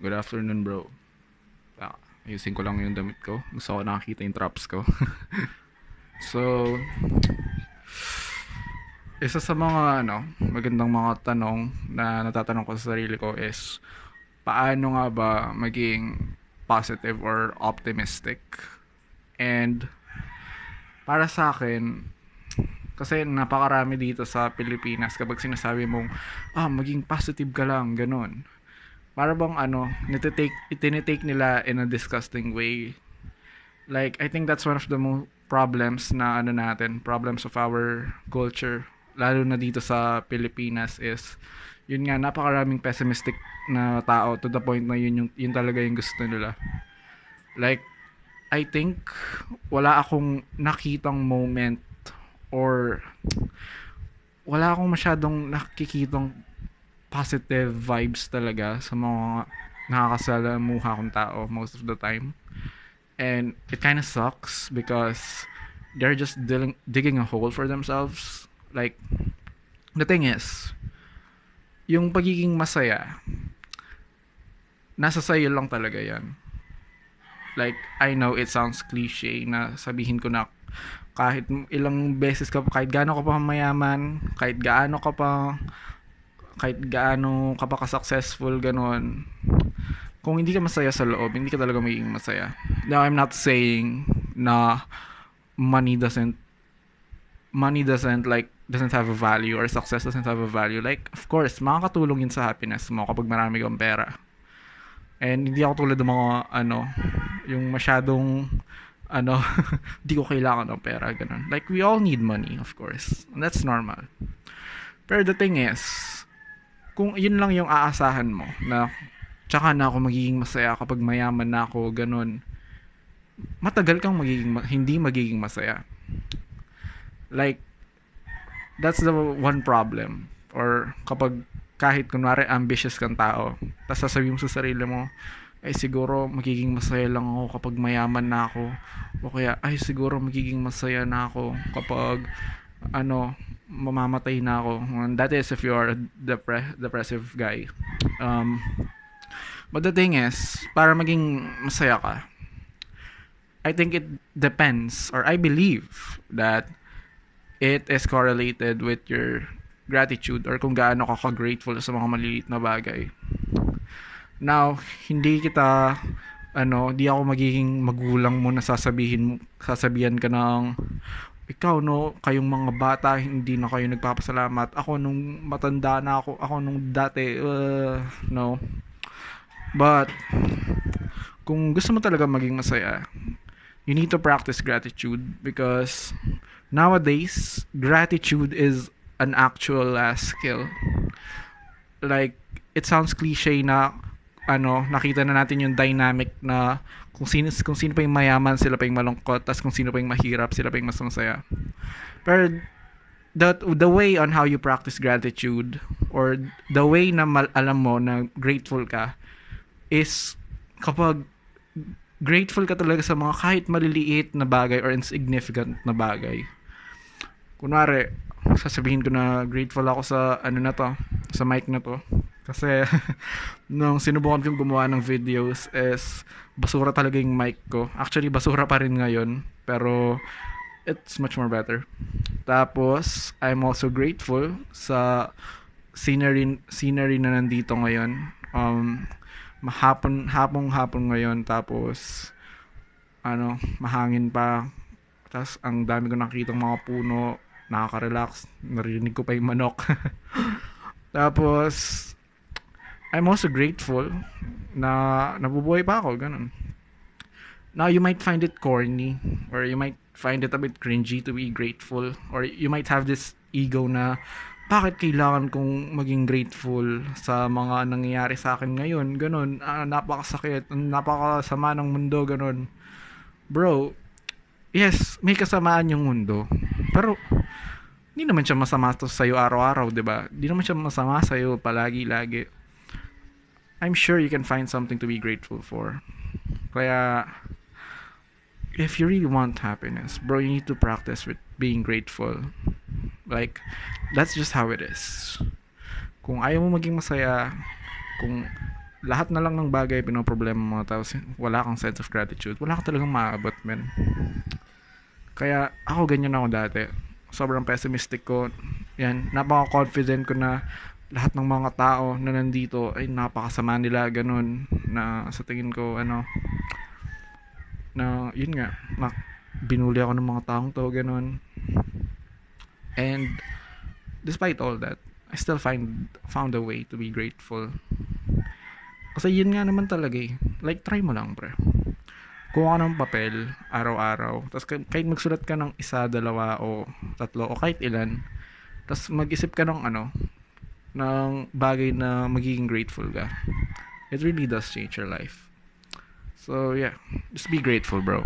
Good afternoon, bro. Ayusin ko lang yung damit ko. Gusto ko nakakita yung traps ko. So, isa sa mga magandang mga tanong na natatanong ko sa sarili ko is paano nga ba maging positive or optimistic? And para sa akin, kasi napakarami dito sa Pilipinas kapag sinasabi mong maging positive ka lang, ganun. Para bang itinitake nila in a disgusting way. Like, I think that's one of the problems na problems of our culture, lalo na dito sa Pilipinas is, yun nga, napakaraming pessimistic na tao to the point na yun talaga yung gusto nila. Like, I think, wala akong nakitang moment or wala akong masyadong nakikitang positive vibes talaga sa mga nakakasalamuha kong tao most of the time. And it kind of sucks because they're just digging a hole for themselves. Like, the thing is, yung pagiging masaya, nasa sayo lang talaga yan. Like, I know it sounds cliche na sabihin ko na kahit ilang beses ka, kahit gaano ka pa mayaman, kahit gaano ka pa ka-successful, ganun, kung hindi ka masaya sa loob, hindi ka talaga magiging masaya. Now, I'm not saying na money doesn't doesn't have a value or success doesn't have a value. Like, of course, makakatulong yun sa happiness mo kapag marami kang pera. And hindi ako tulad ng mga yung masyadong ano hindi ko kailangan ng pera, ganun. Like, we all need money, of course. And that's normal. Pero the thing is, kung yun lang yung aasahan mo na tsaka na ako magiging masaya kapag mayaman na ako, ganun, matagal kang hindi magiging masaya. Like, that's the one problem. Or kapag kahit kunwari ambitious kang tao, tapos sasabihin mo sa sarili mo, ay siguro magiging masaya lang ako kapag mayaman na ako, o kaya ay siguro magiging masaya na ako kapag mamamatay na ako. And that is if you are a depressive guy. But the thing is, para maging masaya ka, I think it depends, or I believe that it is correlated with your gratitude or kung gaano ka grateful sa mga maliliit na bagay. Now, di ako magiging magulang mo na sasabihan ka ng, ikaw no, kayong mga bata, hindi na kayo nagpapasalamat. Ako nung matanda na ako nung dati, no. But, kung gusto mo talaga maging masaya, you need to practice gratitude because nowadays, gratitude is an actual skill. Like, it sounds cliche na nakita na natin yung dynamic na kung sino pa yung mayaman, sila pa yung malungkot, tas kung sino pa yung mahirap, sila pa yung mas masaya. Pero the way on how you practice gratitude or the way na alam mo na grateful ka is kapag grateful ka talaga sa mga kahit maliliit na bagay or insignificant na bagay. Kunwari, sasabihin ko na grateful ako sa sa mic na to. Kasi nung sinubukan kong gumawa ng videos is basura talaga yung mic ko. Actually, basura pa rin ngayon, pero it's much more better. Tapos, I'm also grateful sa scenery na nandito ngayon. Hapong ngayon, tapos mahangin pa. Tapos ang dami ko nakikitang mga puno, nakaka-relax, narinig ko pa yung manok. Tapos I'm also grateful na nabubuhay pa ako, ganun. Now, you might find it corny or you might find it a bit cringy to be grateful, or you might have this ego na bakit kailangan kong maging grateful sa mga nangyayari sa akin ngayon, ganun. Napakasakit, napakasama ng mundo, ganun. Bro, yes, may kasamaan yung mundo, pero hindi naman siya masama sa'yo araw-araw, diba? Hindi naman siya masama sa'yo palagi-lagi. I'm sure you can find something to be grateful for. Kaya, if you really want happiness, bro, you need to practice with being grateful. Like, that's just how it is. Kung ayaw mo maging masaya, kung lahat na lang ng bagay pinoproblema mo, tapos wala kang sense of gratitude, wala ka talagang maabot, men. Kaya ako ganyan ako dati. Sobrang pessimistic ko. Yan, napaka-confident ko na lahat ng mga tao na nandito ay napakasama nila, ganun. Na sa tingin ko, na yun nga, binuli ako ng mga taong to, ganun. And despite all that, I still found a way to be grateful. Kasi yun nga naman talaga eh. Like, try mo lang, pre. Kuha ka ng papel, araw-araw. Tapos kahit magsulat ka ng isa, dalawa, o tatlo, o kahit ilan. Tapos mag-isip ka ng ng bagay na magiging grateful ka. It really does change your life. So, yeah. Just be grateful, bro.